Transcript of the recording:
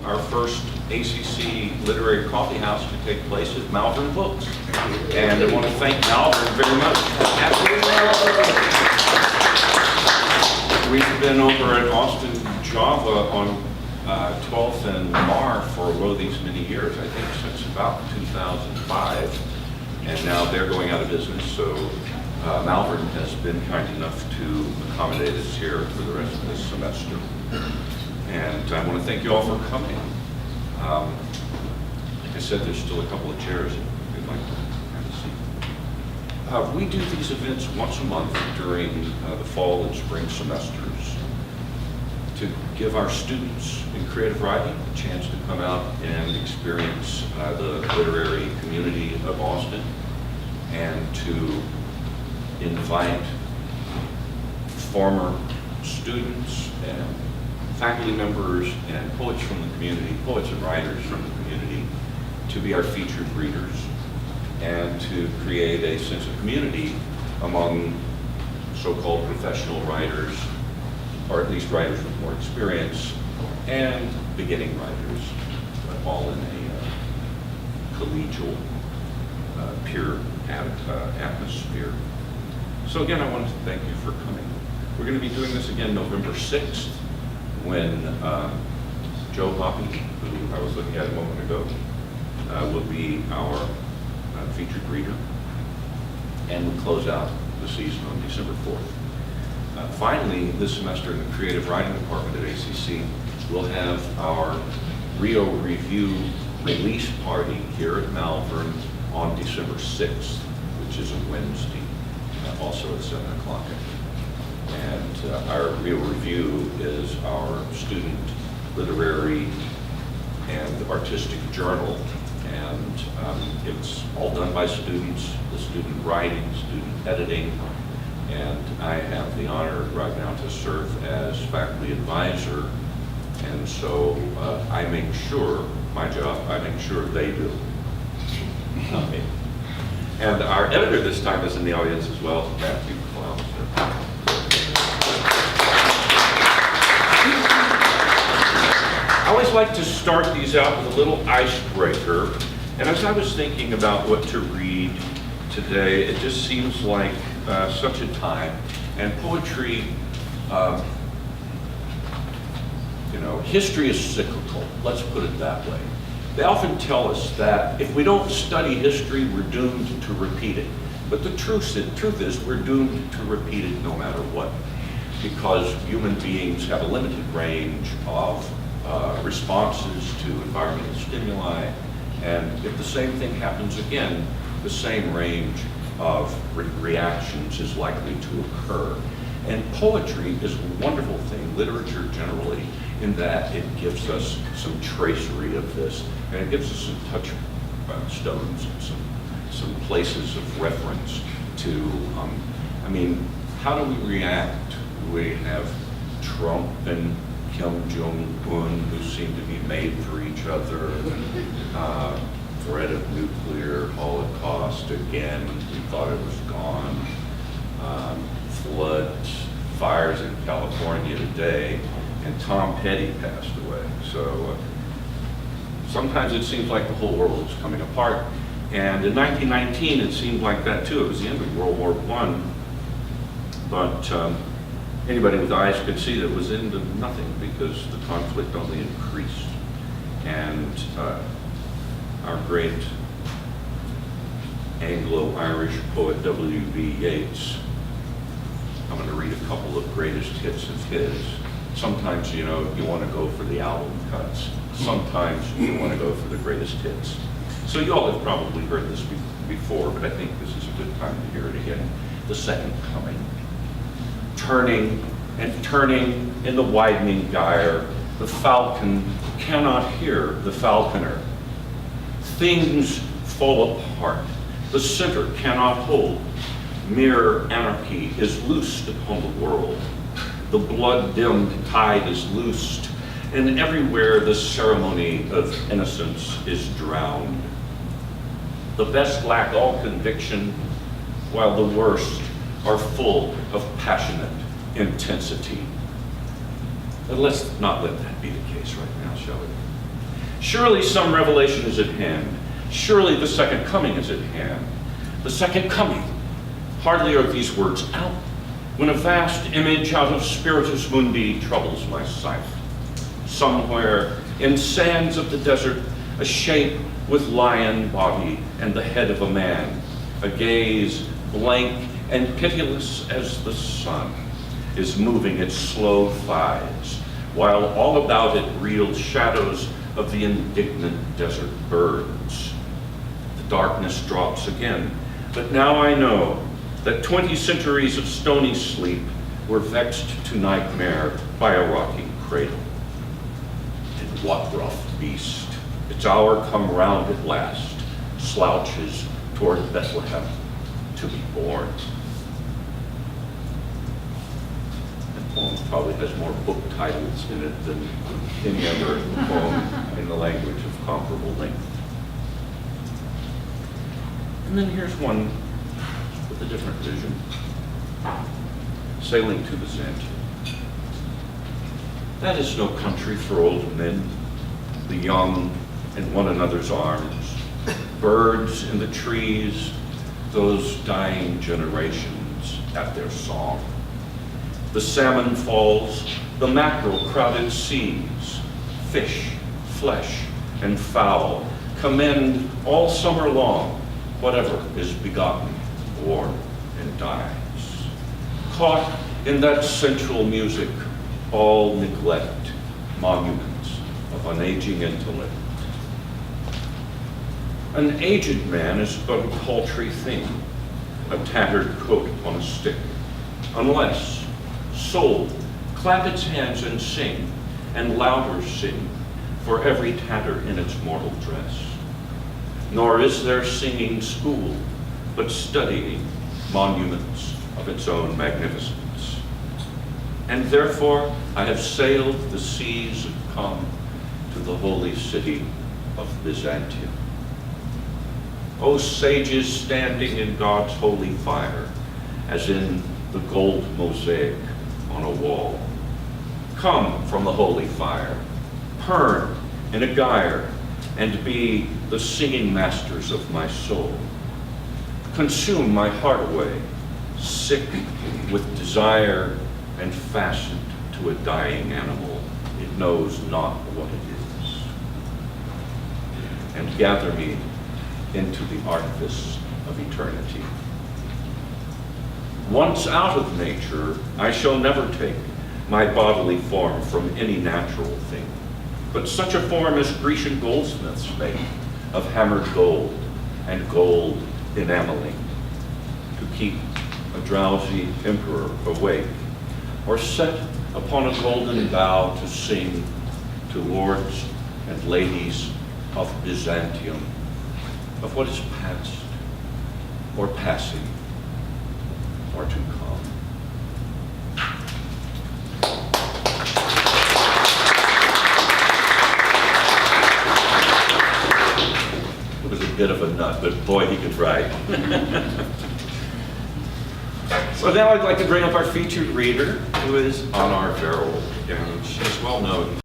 our first ACC Literary Coffeehouse to take place at Malvern Books. And I want to thank Malvern very much. We've been over at Austin Java on 12th and Lamar for these many years, I think since about 2005. And now they're going out of business, so Malvern has been kind enough to accommodate us here for the rest of this semester. And I want to thank you all for coming. Like I said, there's still a couple of chairs if you'd like to have a seat. We do these events once a month during the fall and spring semesters to give our students in creative writing a chance to come out and experience the literary community of Austin, and to invite former students and faculty members and poets from the community, poets and writers from the community, to be our featured readers, and to create a sense of community among so-called professional writers, or at least writers with more experience, and beginning writers, all in a collegial, peer atmosphere. So again, I want to thank you for coming. We're going to be doing this again November 6th, when Joe Hoppy, who I was looking at a moment ago, will be our featured reader, and we'll close out the season on December 4th. Finally, this semester in the Creative Writing Department at ACC, we'll have our Rio Review release party here at Malvern on December 6th, which is a Wednesday, also at 7 o'clock. And our Rio Review is our student literary and artistic journal, and it's all done by students, the student writing, student editing, and I have the honor right now to serve as faculty advisor, and so I make sure, my job, I make sure they do, not me. And our editor this time is in the audience as well, Matthew Clown. I always like to start these out with a little icebreaker, and as I was thinking about what to read today, it just seems like such a time, and poetry, history is cyclical, let's put it that way. They often tell us that if we don't study history, we're doomed to repeat it. But the truth is we're doomed to repeat it no matter what, because human beings have a limited range of responses to environmental stimuli, and if the same thing happens again, the same range of reactions is likely to occur. And poetry is a wonderful thing, literature generally, in that it gives us some tracery of this, and it gives us some touchstones and some places of reference to, how do we react? We have Trump and Kim Jong-un, who seem to be made for each other, threat of nuclear holocaust again, we thought it was gone, floods, fires in California today, and Tom Petty passed away. So sometimes it seems like the whole world is coming apart. And in 1919, it seemed like that too. It was the end of World War I. But anybody with eyes could see that it was into nothing, because the conflict only increased. And our great Anglo-Irish poet W.B. Yeats, I'm going to read a couple of greatest hits of his. Sometimes, you want to go for the album cuts. Sometimes you want to go for the greatest hits. So you all have probably heard this before, but I think this is a good time to hear it again. The Second Coming. Turning and turning in the widening gyre, the falcon cannot hear the falconer. Things fall apart. The center cannot hold. Mere anarchy is loosed upon the world. The blood-dimmed tide is loosed, and everywhere the ceremony of innocence is drowned. The best lack all conviction, while the worst are full of passionate intensity. But let's not let that be the case right now, shall we? Surely some revelation is at hand. Surely the second coming is at hand. The second coming. Hardly are these words out when a vast image out of Spiritus Mundi troubles my sight. Somewhere in sands of the desert, a shape with lion body and the head of a man, a gaze blank and pitiless as the sun, is moving its slow thighs, while all about it reel shadows of the indignant desert birds. The darkness drops again, but now I know that 20 centuries of stony sleep were vexed to nightmare by a rocking cradle. And what rough beast, its hour come round at last, slouches toward Bethlehem to be born? That poem probably has more book titles in it than any other poem in the language of comparable length. And then here's one with a different vision. Sailing to Byzantium. That is no country for old men, the young in one another's arms, birds in the trees, those dying generations at their song. The salmon falls, the mackerel crowded seas, fish, flesh, and fowl commend all summer long whatever is begotten, born, and dies. Caught in that central music, all neglect, monuments of an aging intellect. An aged man is but a paltry thing, a tattered coat upon a stick, unless, soul, clap its hands and sing, and louder sing, for every tatter in its mortal dress. Nor is there singing school, but studying monuments of its own magnificence. And therefore I have sailed the seas and come to the holy city of Byzantium. O sages standing in God's holy fire, as in the gold mosaic on a wall, come from the holy fire, burn in a gyre, and be the singing masters of my soul. Consume my heart away, sick with desire and fastened to a dying animal. It knows not what it is. And gather me into the artifice of eternity. Once out of nature, I shall never take my bodily form from any natural thing, but such a form as Grecian goldsmiths make of hammered gold and gold enameling, to keep a drowsy emperor awake, or set upon a golden bough to sing to lords and ladies of Byzantium, of what is past, or passing, or to come. It was a bit of a nut, but boy, he could write. So now I'd like to bring up our featured reader, who is on our barrel, and she's well known